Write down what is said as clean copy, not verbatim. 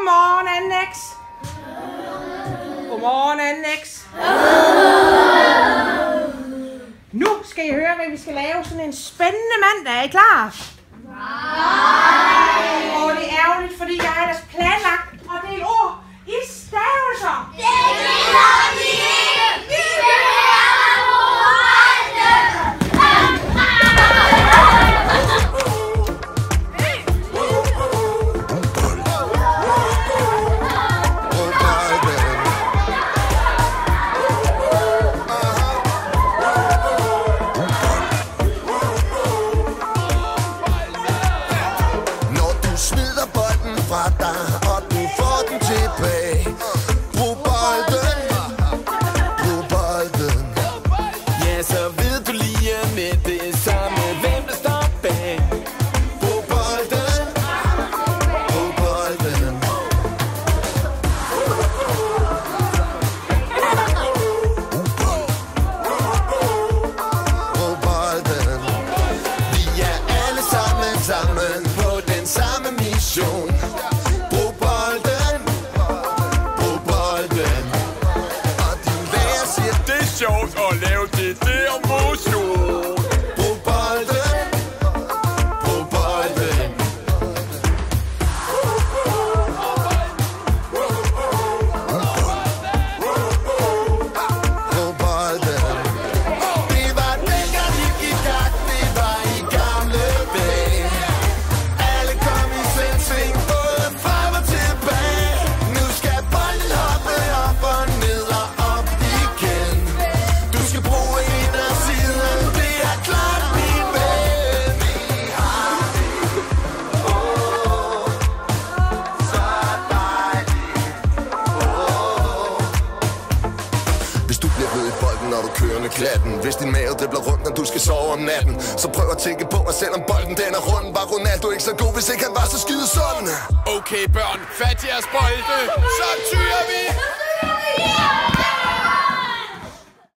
Godmorgen, Annex. Godmorgen, Annex. Nu skal I høre, hvad vi skal lave sådan en spændende mandag. Er I klar? Nej! Og det er ærgerligt, fordi jeg har ellers planlagt at dele ord i stavelser. Det gider vi ikke! Vi vil have hvis din mave dribler rundt, når du skal sove om natten. Så prøv at tænke på, at selvom bolden den er rund, var Ronaldo ikke så god, hvis ikke han var så skide sund. Okay børn, fat jeres bolde, så tyrer vi!